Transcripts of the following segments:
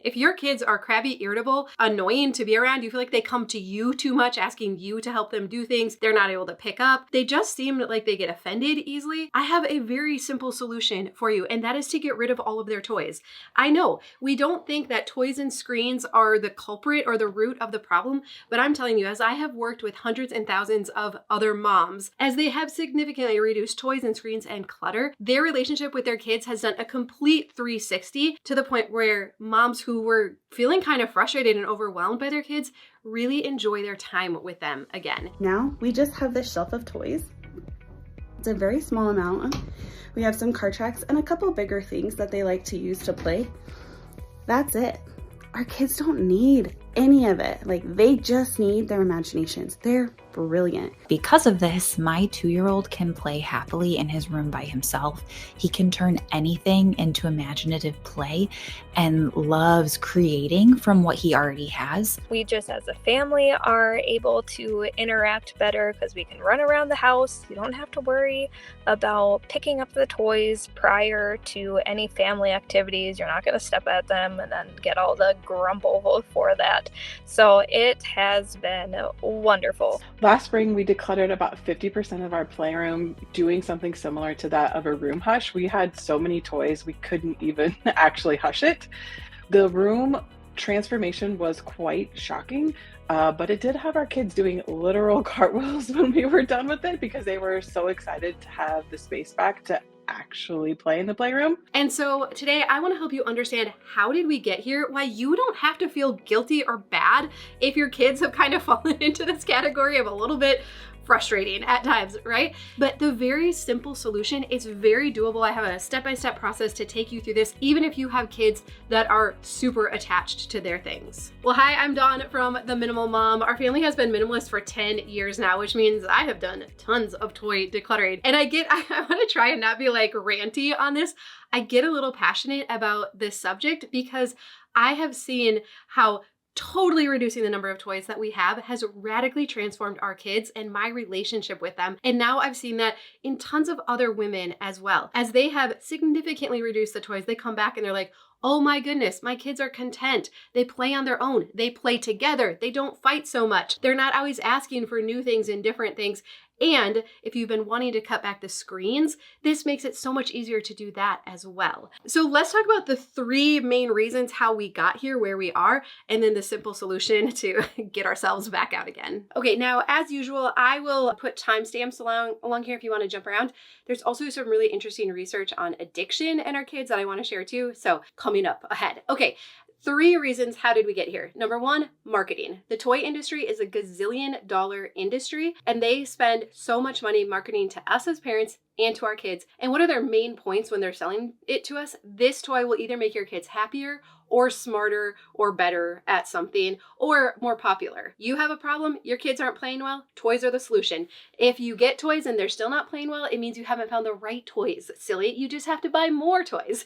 If your kids are crabby, irritable, annoying to be around, you feel like they come to you too much, asking you to help them do things, they're not able to pick up, they just seem like they get offended easily, I have a very simple solution for you, and that is to get rid of all of their toys. I know we don't think that toys and screens are the culprit or the root of the problem, but I'm telling you, as I have worked with hundreds and thousands of other moms, as they have significantly reduced toys and screens and clutter, their relationship with their kids has done a complete 360 to the point where moms who were feeling kind of frustrated and overwhelmed by their kids really enjoy their time with them again. Now we just have this shelf of toys. It's a very small amount. We have some card tracks and a couple bigger things that they like to use to play. That's it. Our kids don't need any of it. Like, they just need their imaginations. They're brilliant. Because of this, my 2-year-old can play happily in his room by himself. He can turn anything into imaginative play and loves creating from what he already has. We just as a family are able to interact better because we can run around the house. You don't have to worry about picking up the toys prior to any family activities. You're not going to step at them and then get all the grumble for that. So it has been wonderful. Last spring, we decluttered about 50% of our playroom, doing something similar to that of a room hush. We had so many toys, we couldn't even actually hush it. The room transformation was quite shocking, but it did have our kids doing literal cartwheels when we were done with it because they were so excited to have the space back to actually play in the playroom. And so today I want to help you understand how did we get here, why you don't have to feel guilty or bad if your kids have kind of fallen into this category of a little bit frustrating at times, right? But the very simple solution is very doable. I have a step-by-step process to take you through this, even if you have kids that are super attached to their things. Well, hi, I'm Dawn from The Minimal Mom. Our family has been minimalist for 10 years now, which means I have done tons of toy decluttering. And I want to try and not be like ranty on this. I get a little passionate about this subject because I have seen how totally reducing the number of toys that we have has radically transformed our kids and my relationship with them. And now I've seen that in tons of other women as well. As they have significantly reduced the toys, they come back and they're like, oh my goodness, my kids are content. They play on their own. They play together. They don't fight so much. They're not always asking for new things and different things. And if you've been wanting to cut back the screens, this makes it so much easier to do that as well. So let's talk about the 3 main reasons how we got here where we are, and then the simple solution to get ourselves back out again. Okay, now as usual, I will put timestamps along here if you want to jump around. There's also some really interesting research on addiction in our kids that I want to share too. So coming up ahead. Okay. 3 reasons how did we get here. Number 1, marketing. The toy industry is a gazillion dollar industry, and they spend so much money marketing to us as parents and to our kids. And what are their main points when they're selling it to us? This toy will either make your kids happier or smarter or better at something or more popular. You have a problem, your kids aren't playing well, toys are the solution. If you get toys and they're still not playing well, it means you haven't found the right toys. Silly, you just have to buy more toys,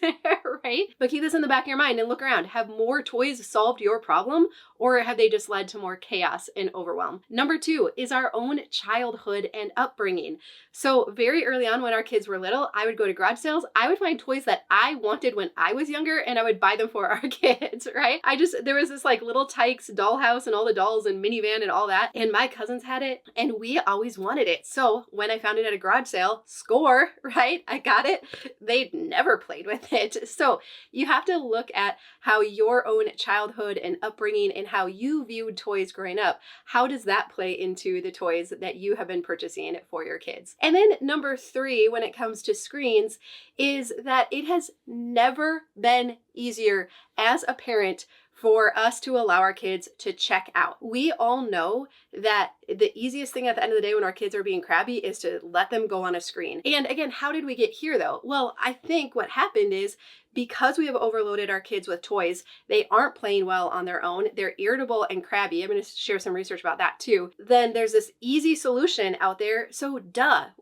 right? But keep this in the back of your mind and look around. Have more toys solved your problem, or have they just led to more chaos and overwhelm? Number 2 is our own childhood and upbringing. So very early on when our kids were little, I would go to garage sales. I would find toys that I wanted when I was younger and I would buy them for our kids, right? There was this like little Tykes dollhouse and all the dolls and minivan and all that. And my cousins had it and we always wanted it. So when I found it at a garage sale, score, right? I got it. They'd never played with it. So you have to look at how your own childhood and upbringing and how you viewed toys growing up. How does that play into the toys that you have been purchasing for your kids? And then number 3, when it comes to screens, is that it has never been easier as a parent for us to allow our kids to check out. We all know that the easiest thing at the end of the day when our kids are being crabby is to let them go on a screen. And again, how did we get here though? Well, I think what happened is because we have overloaded our kids with toys, they aren't playing well on their own. They're irritable and crabby. I'm going to share some research about that too. Then there's this easy solution out there. So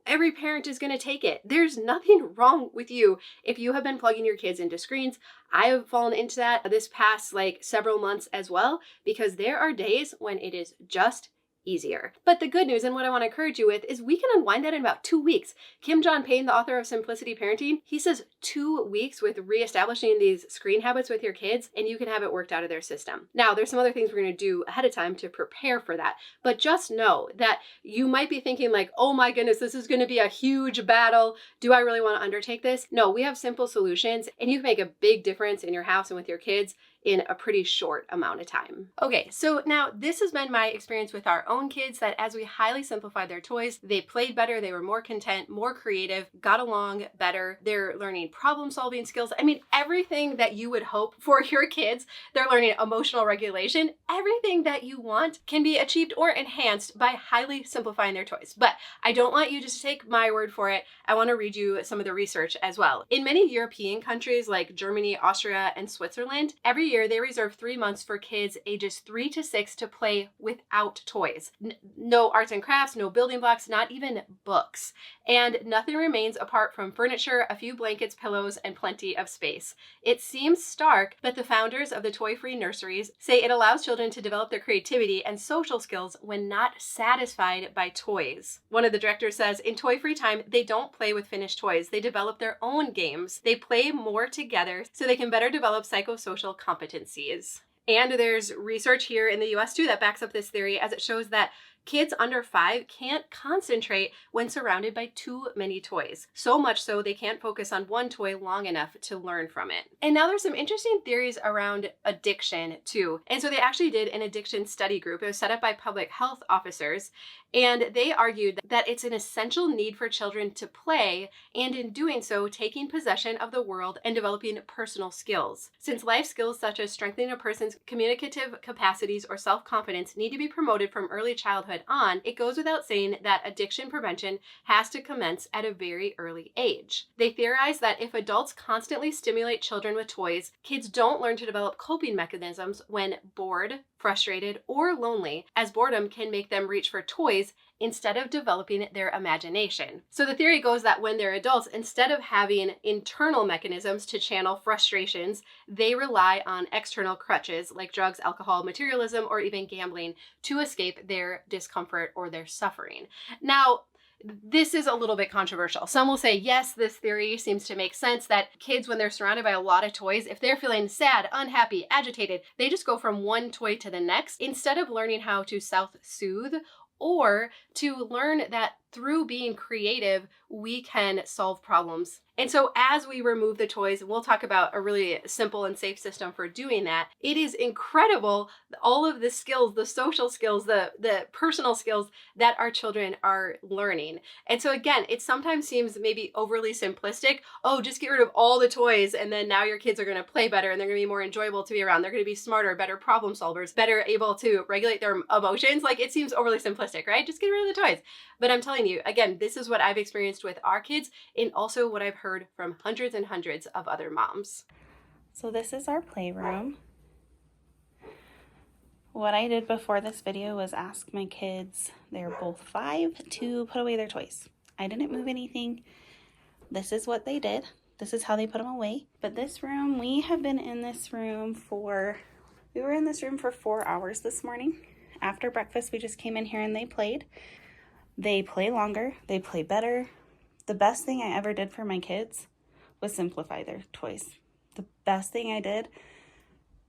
every parent is going to take it. There's nothing wrong with you if you have been plugging your kids into screens. I have fallen into that this past several months as well, because there are days when it is just easier. But the good news, and what I want to encourage you with, is we can unwind that in about 2 weeks. Kim John Payne, the author of Simplicity Parenting, he says 2 weeks with reestablishing these screen habits with your kids, and you can have it worked out of their system. Now, there's some other things we're going to do ahead of time to prepare for that, but just know that you might be thinking like, oh my goodness, this is going to be a huge battle. Do I really want to undertake this? No, we have simple solutions, and you can make a big difference in your house and with your kids in a pretty short amount of time. Okay, so now this has been my experience with our own kids, that as we highly simplified their toys, they played better, they were more content, more creative, got along better, they're learning problem solving skills. I mean, everything that you would hope for your kids. They're learning emotional regulation. Everything that you want can be achieved or enhanced by highly simplifying their toys. But I don't want you just to take my word for it. I want to read you some of the research as well. In many European countries like Germany, Austria, and Switzerland, every year they reserve 3 months for kids ages 3 to 6 to play without toys. No arts and crafts, no building blocks, not even books. And nothing remains apart from furniture, a few blankets, pillows, and plenty of space. It seems stark, but the founders of the toy-free nurseries say it allows children to develop their creativity and social skills when not satisfied by toys. One of the directors says, in toy-free time, they don't play with finished toys. They develop their own games. They play more together so they can better develop psychosocial competencies. And there's research here in the US too that backs up this theory, as it shows that kids under 5 can't concentrate when surrounded by too many toys. So much so they can't focus on one toy long enough to learn from it. And now there's some interesting theories around addiction too. And so they actually did an addiction study group. It was set up by public health officers. And they argued that it's an essential need for children to play, and in doing so, taking possession of the world and developing personal skills. Since life skills such as strengthening a person's communicative capacities or self-confidence need to be promoted from early childhood on, it goes without saying that addiction prevention has to commence at a very early age. They theorize that if adults constantly stimulate children with toys, kids don't learn to develop coping mechanisms when bored, frustrated, or lonely, as boredom can make them reach for toys instead of developing their imagination. So the theory goes that when they're adults, instead of having internal mechanisms to channel frustrations, they rely on external crutches like drugs, alcohol, materialism, or even gambling to escape their discomfort or their suffering. Now, this is a little bit controversial. Some will say, yes, this theory seems to make sense, that kids, when they're surrounded by a lot of toys, if they're feeling sad, unhappy, agitated, they just go from one toy to the next instead of learning how to self-soothe, or to learn that through being creative, we can solve problems. And so as we remove the toys, and we'll talk about a really simple and safe system for doing that, it is incredible, all of the skills, the social skills, the personal skills that our children are learning. And so again, it sometimes seems maybe overly simplistic. Oh, just get rid of all the toys and then now your kids are going to play better and they're going to be more enjoyable to be around. They're going to be smarter, better problem solvers, better able to regulate their emotions. Like, it seems overly simplistic, right? Just get rid of the toys. But I'm telling you, again, this is what I've experienced with our kids, and also what I've heard from hundreds and hundreds of other moms. So this is our playroom. What I did before this video was ask my kids, they're both 5, to put away their toys. I didn't move anything. This is what they did. This is how they put them away. But this room, we have been in this room we were in this room for 4 hours this morning. After breakfast, we just came in here and they played. They play longer, they play better. The best thing I ever did for my kids was simplify their toys. The best thing I did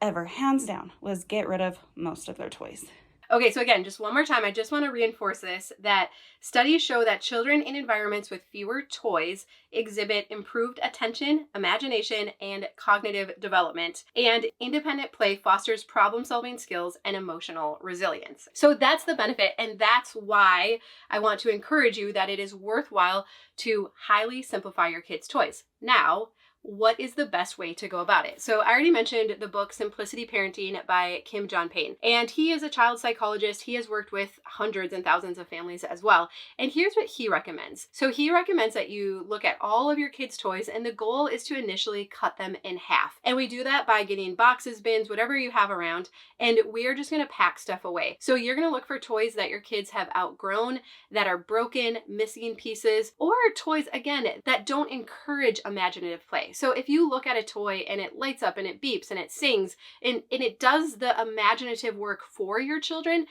ever, hands down, was get rid of most of their toys. Okay, so again, just one more time, I just want to reinforce this, that studies show that children in environments with fewer toys exhibit improved attention, imagination, and cognitive development. And independent play fosters problem-solving skills and emotional resilience. So that's the benefit, and that's why I want to encourage you that it is worthwhile to highly simplify your kids' toys. Now, what is the best way to go about it? So I already mentioned the book Simplicity Parenting by Kim John Payne, and he is a child psychologist. He has worked with hundreds and thousands of families as well. And here's what he recommends. So he recommends that you look at all of your kids' toys, and the goal is to initially cut them in half. And we do that by getting boxes, bins, whatever you have around, and we're just going to pack stuff away. So you're going to look for toys that your kids have outgrown, that are broken, missing pieces, or toys, again, that don't encourage imaginative play. So if you look at a toy and it lights up and it beeps and it sings and it does the imaginative work for your children,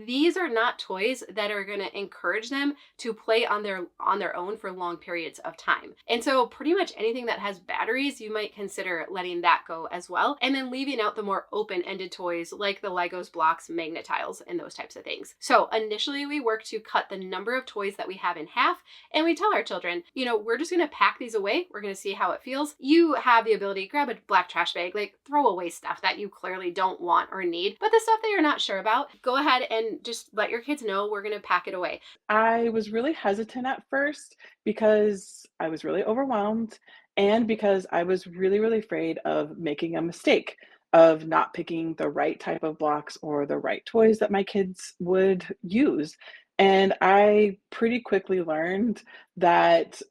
these are not toys that are going to encourage them to play on their own for long periods of time. And so pretty much anything that has batteries, you might consider letting that go as well. And then leaving out the more open-ended toys like the Legos, blocks, magnet tiles, and those types of things. So initially we work to cut the number of toys that we have in half, and we tell our children, we're just going to pack these away. We're going to see how it feels. You have the ability to grab a black trash bag, like throw away stuff that you clearly don't want or need, but the stuff that you're not sure about, go ahead and just let your kids know we're going to pack it away. I was really hesitant at first because I was really overwhelmed and because I was really, really afraid of making a mistake, of not picking the right type of blocks or the right toys that my kids would use. And I pretty quickly learned that,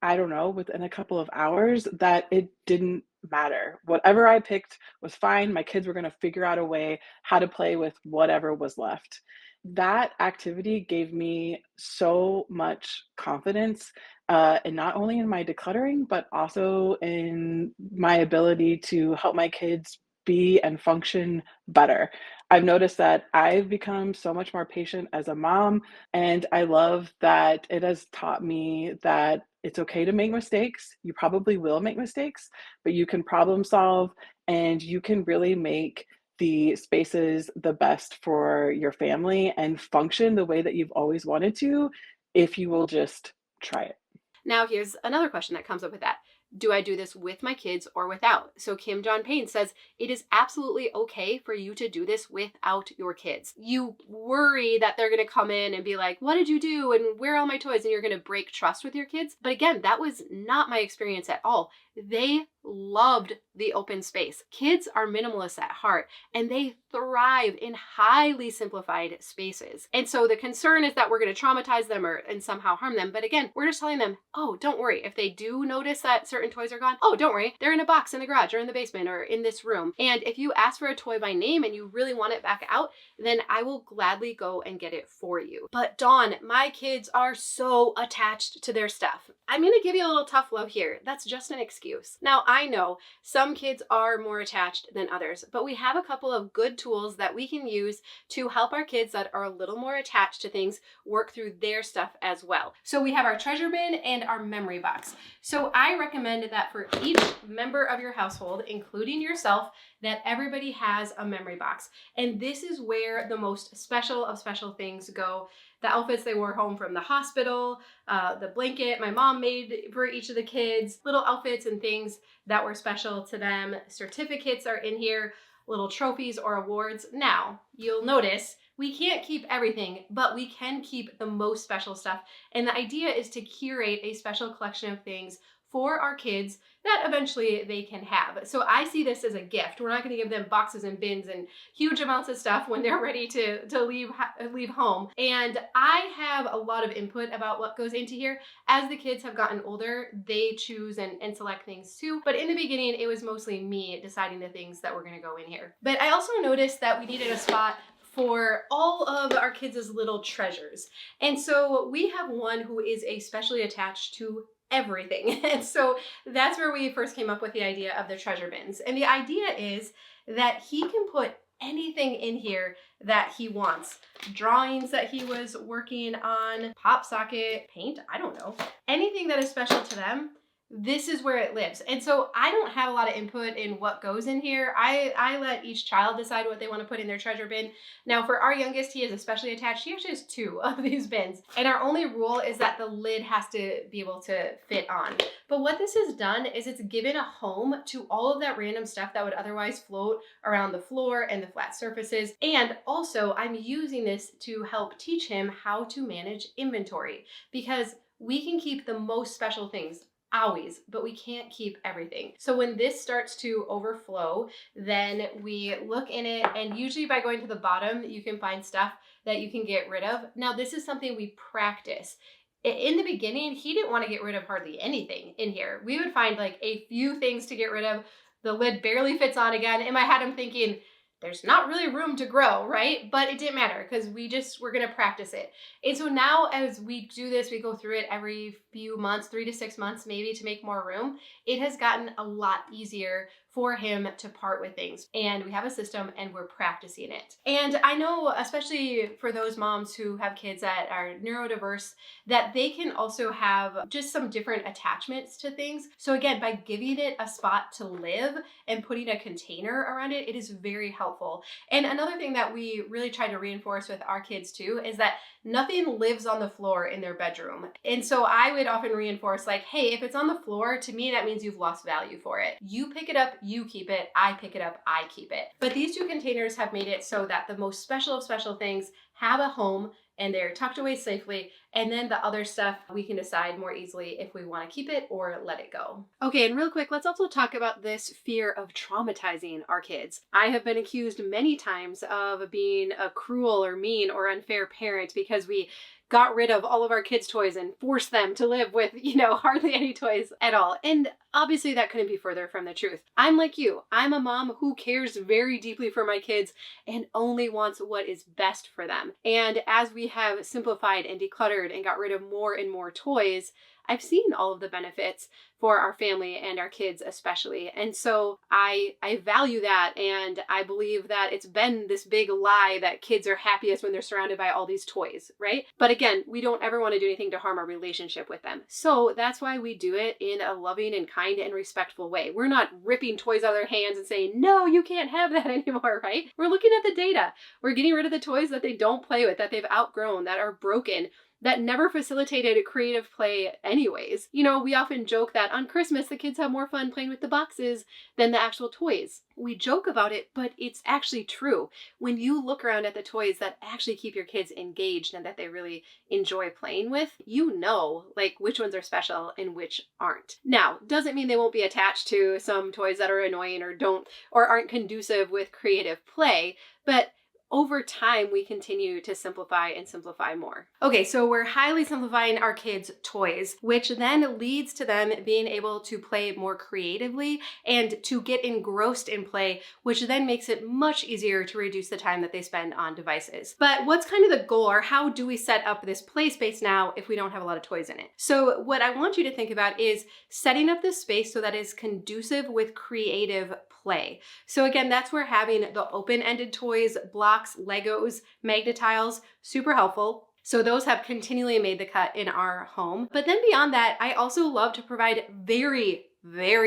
I don't know, within a couple of hours, that it didn't matter. Whatever I picked was fine. My kids were going to figure out a way how to play with whatever was left. That activity gave me so much confidence, and not only in my decluttering, but also in my ability to help my kids be and function better. I've noticed that I've become so much more patient as a mom, and I love that it has taught me that it's okay to make mistakes. You probably will make mistakes, but you can problem solve and you can really make the spaces the best for your family and function the way that you've always wanted to if you will just try it. Now, here's another question that comes up with that. Do I do this with my kids or without? So Kim John Payne says, it is absolutely okay for you to do this without your kids. You worry that they're going to come in and be like, what did you do? And where are all my toys? And you're going to break trust with your kids. But again, that was not my experience at all. They loved the open space. Kids are minimalists at heart, and they thrive in highly simplified spaces. And so the concern is that we're going to traumatize them and somehow harm them. But again, we're just telling them, oh, don't worry. If they do notice that certain toys are gone, oh, don't worry. They're in a box in the garage or in the basement or in this room. And if you ask for a toy by name and you really want it back out, then I will gladly go and get it for you. But Dawn, my kids are so attached to their stuff. I'm going to give you a little tough love here. That's just an excuse. Now, I know some kids are more attached than others, but we have a couple of good tools that we can use to help our kids that are a little more attached to things work through their stuff as well. So we have our treasure bin and our memory box. So I recommend that for each member of your household, including yourself, that everybody has a memory box. And this is where the most special of special things go. The outfits they wore home from the hospital, the blanket my mom made for each of the kids, little outfits and things that were special to them. Certificates are in here, little trophies or awards. Now, you'll notice we can't keep everything, but we can keep the most special stuff. And the idea is to curate a special collection of things for our kids that eventually they can have. So I see this as a gift. We're not going to give them boxes and bins and huge amounts of stuff when they're ready to leave home. And I have a lot of input about what goes into here. As the kids have gotten older, they choose and select things too. But in the beginning, it was mostly me deciding the things that were going to go in here. But I also noticed that we needed a spot for all of our kids' little treasures. And so we have one who is especially attached to everything. And so that's where we first came up with the idea of the treasure bins. And the idea is that he can put anything in here that he wants. Drawings that he was working on, pop socket, paint, I don't know. Anything that is special to them, this is where it lives. And so I don't have a lot of input in what goes in here. I let each child decide what they want to put in their treasure bin. Now for our youngest, he is especially attached. He actually has 2 of these bins. And our only rule is that the lid has to be able to fit on. But what this has done is it's given a home to all of that random stuff that would otherwise float around the floor and the flat surfaces. And also I'm using this to help teach him how to manage inventory, because we can keep the most special things always, but we can't keep everything. So when this starts to overflow, then we look in it, and usually by going to the bottom, you can find stuff that you can get rid of. Now, this is something we practice. In the beginning, he didn't want to get rid of hardly anything in here. We would find like a few things to get rid of. The lid barely fits on again. In my head, I'm thinking, there's not really room to grow, right? But it didn't matter because we're gonna practice it. And so now as we do this, we go through it every few months, 3 to 6 months maybe, to make more room. It has gotten a lot easier for him to part with things. And we have a system and we're practicing it. And I know, especially for those moms who have kids that are neurodiverse, that they can also have just some different attachments to things. So again, by giving it a spot to live and putting a container around it, it is very helpful. And another thing that we really try to reinforce with our kids too is that nothing lives on the floor in their bedroom. And so I would often reinforce like, hey, if it's on the floor, to me, that means you've lost value for it. You pick it up, you keep it. I pick it up, I keep it. But these two containers have made it so that the most special of special things have a home and they're tucked away safely. And then the other stuff, we can decide more easily if we want to keep it or let it go. Okay, and real quick, let's also talk about this fear of traumatizing our kids. I have been accused many times of being a cruel or mean or unfair parent because we got rid of all of our kids' toys and forced them to live with, hardly any toys at all. And obviously that couldn't be further from the truth. I'm like you. I'm a mom who cares very deeply for my kids and only wants what is best for them. And as we have simplified and decluttered and got rid of more and more toys, I've seen all of the benefits for our family and our kids especially. And so I value that, and I believe that it's been this big lie that kids are happiest when they're surrounded by all these toys, right? But again, we don't ever want to do anything to harm our relationship with them. So that's why we do it in a loving and kind and respectful way. We're not ripping toys out of their hands and saying, no, you can't have that anymore, right? We're looking at the data. We're getting rid of the toys that they don't play with, that they've outgrown, that are broken, that never facilitated creative play anyways. We often joke that on Christmas, the kids have more fun playing with the boxes than the actual toys. We joke about it, but it's actually true. When you look around at the toys that actually keep your kids engaged and that they really enjoy playing with, which ones are special and which aren't. Now, doesn't mean they won't be attached to some toys that are annoying or aren't conducive with creative play, but over time, we continue to simplify and simplify more. Okay, so we're highly simplifying our kids' toys, which then leads to them being able to play more creatively and to get engrossed in play, which then makes it much easier to reduce the time that they spend on devices. But what's kind of the goal, or how do we set up this play space now if we don't have a lot of toys in it? So what I want you to think about is setting up this space so that it's conducive with creative play. So again, that's where having the open-ended toys, blocks, Legos, Magnetiles, super helpful. So those have continually made the cut in our home. But then beyond that, I also love to provide very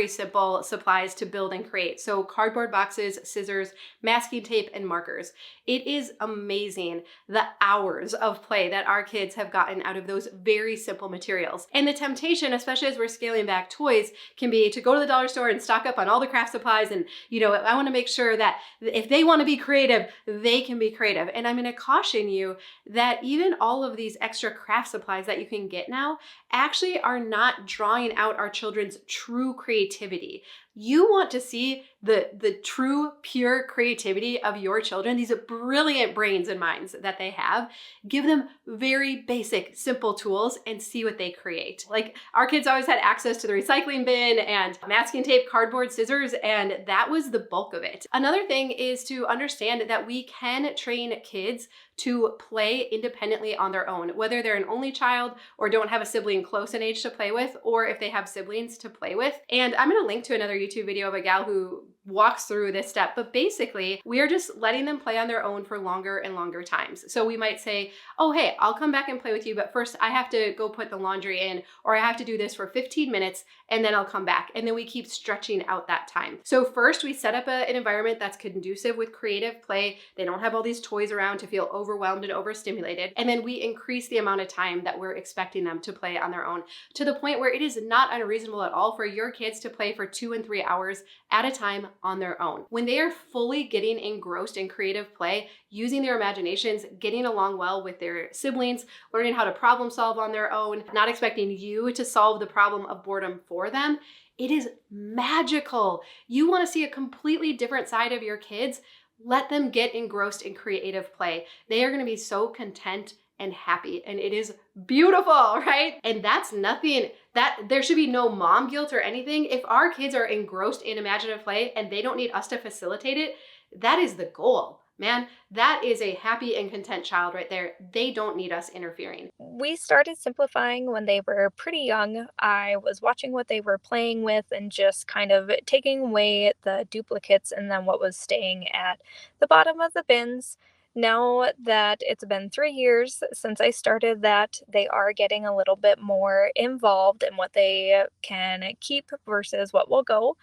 simple supplies to build and create. So cardboard boxes, scissors, masking tape, and markers. It is amazing the hours of play that our kids have gotten out of those very simple materials. And the temptation, especially as we're scaling back toys, can be to go to the dollar store and stock up on all the craft supplies. And, I want to make sure that if they want to be creative, they can be creative. And I'm going to caution you that even all of these extra craft supplies that you can get now actually are not drawing out our children's true creativity. You want to see the true, pure creativity of your children, these brilliant brains and minds that they have. Give them very basic, simple tools and see what they create. Like our kids always had access to the recycling bin and masking tape, cardboard, scissors, and that was the bulk of it. Another thing is to understand that we can train kids to play independently on their own, whether they're an only child or don't have a sibling close in age to play with, or if they have siblings to play with. And I'm going to link to another YouTube video of a gal who walks through this step, but basically we are just letting them play on their own for longer and longer times. So we might say, oh, hey, I'll come back and play with you, but first I have to go put the laundry in, or I have to do this for 15 minutes and then I'll come back. And then we keep stretching out that time. So first we set up an environment that's conducive with creative play. They don't have all these toys around to feel overwhelmed and overstimulated. And then we increase the amount of time that we're expecting them to play on their own, to the point where it is not unreasonable at all for your kids to play for 2 and 3 hours at a time on their own. When they are fully getting engrossed in creative play, using their imaginations, getting along well with their siblings, learning how to problem solve on their own, not expecting you to solve the problem of boredom for them, it is magical. You want to see a completely different side of your kids? Let them get engrossed in creative play. They are going to be so content and happy, and it is beautiful, right? And that's nothing, that there should be no mom guilt or anything. If our kids are engrossed in imaginative play and they don't need us to facilitate it, that is the goal. Man, that is a happy and content child right there. They don't need us interfering. We started simplifying when they were pretty young. I was watching what they were playing with and just kind of taking away the duplicates and then what was staying at the bottom of the bins. Now that it's been 3 years since I started that, they are getting a little bit more involved in what they can keep versus what will go.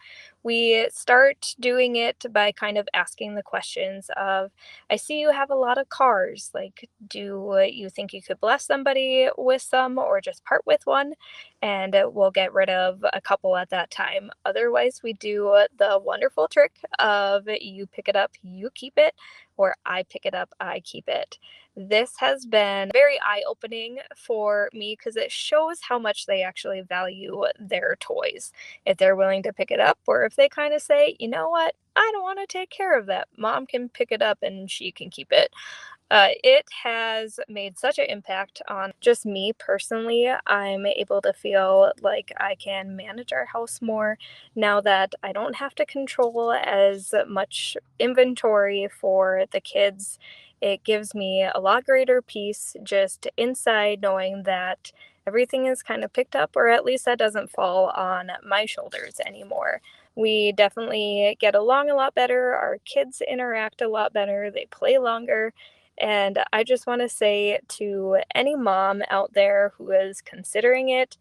We start doing it by kind of asking the questions of, I see you have a lot of cars. Like, do you think you could bless somebody with some or just part with one? And we'll get rid of a couple at that time. Otherwise, we do the wonderful trick of you pick it up, you keep it, or I pick it up, I keep it. This has been very eye-opening for me because it shows how much they actually value their toys. If they're willing to pick it up, or if they kind of say, you know what, I don't want to take care of that. Mom can pick it up and she can keep it. It has made such an impact on just me personally. I'm able to feel like I can manage our house more now that I don't have to control as much inventory for the kids. It gives me a lot greater peace just inside knowing that everything is kind of picked up, or at least that doesn't fall on my shoulders anymore. We definitely get along a lot better. Our kids interact a lot better. They play longer. And I just want to say to any mom out there who is considering it,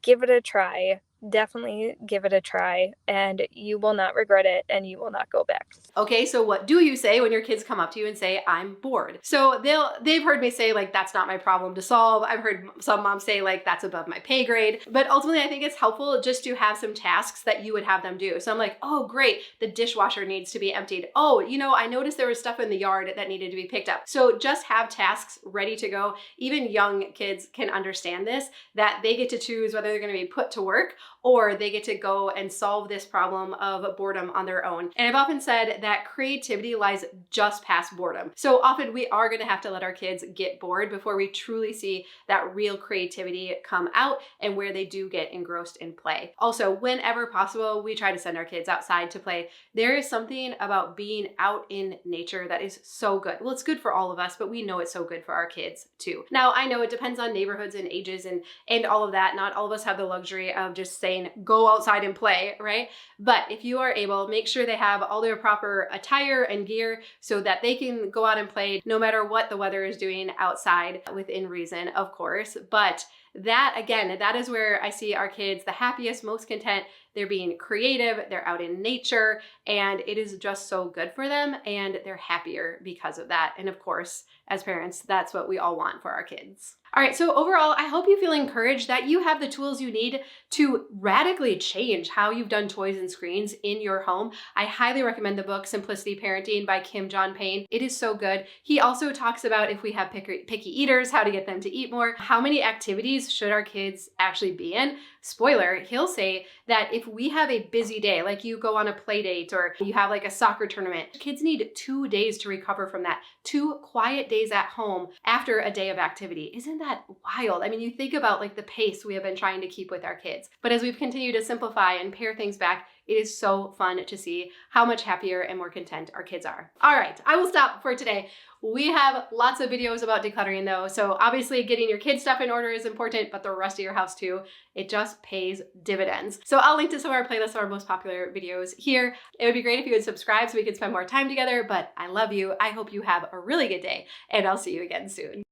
give it a try. Definitely give it a try, and you will not regret it and you will not go back. Okay, so what do you say when your kids come up to you and say, I'm bored? So they've heard me say, like, that's not my problem to solve. I've heard some moms say, like, that's above my pay grade. But ultimately, I think it's helpful just to have some tasks that you would have them do. So I'm like, oh, great, the dishwasher needs to be emptied. Oh, I noticed there was stuff in the yard that needed to be picked up. So just have tasks ready to go. Even young kids can understand this, that they get to choose whether they're going to be put to work or they get to go and solve this problem of boredom on their own. And I've often said that creativity lies just past boredom. So often we are gonna have to let our kids get bored before we truly see that real creativity come out and where they do get engrossed in play. Also, whenever possible, we try to send our kids outside to play. There is something about being out in nature that is so good. Well, it's good for all of us, but we know it's so good for our kids too. Now, I know it depends on neighborhoods and ages and all of that. Not all of us have the luxury of just saying, go outside and play, right? But if you are able, make sure they have all their proper attire and gear so that they can go out and play no matter what the weather is doing outside, within reason, of course. But that, again, that is where I see our kids the happiest, most content. They're being creative, they're out in nature, and it is just so good for them, and they're happier because of that. And of course, as parents, that's what we all want for our kids. All right, so overall, I hope you feel encouraged that you have the tools you need to radically change how you've done toys and screens in your home. I highly recommend the book Simplicity Parenting by Kim John Payne. It is so good. He also talks about if we have picky eaters, how to get them to eat more, how many activities should our kids actually be in. Spoiler, he'll say that if we have a busy day, like you go on a play date or you have like a soccer tournament, kids need 2 days to recover from that. 2 quiet days at home after a day of activity. Isn't that wild? I mean, you think about like the pace we have been trying to keep with our kids. But as we've continued to simplify and pare things back, it is so fun to see how much happier and more content our kids are. All right, I will stop for today. We have lots of videos about decluttering though, so obviously getting your kids' stuff in order is important, but the rest of your house too. It just pays dividends. So I'll link to some of our playlists of our most popular videos here. It would be great if you would subscribe so we could spend more time together, but I love you. I hope you have a really good day, and I'll see you again soon.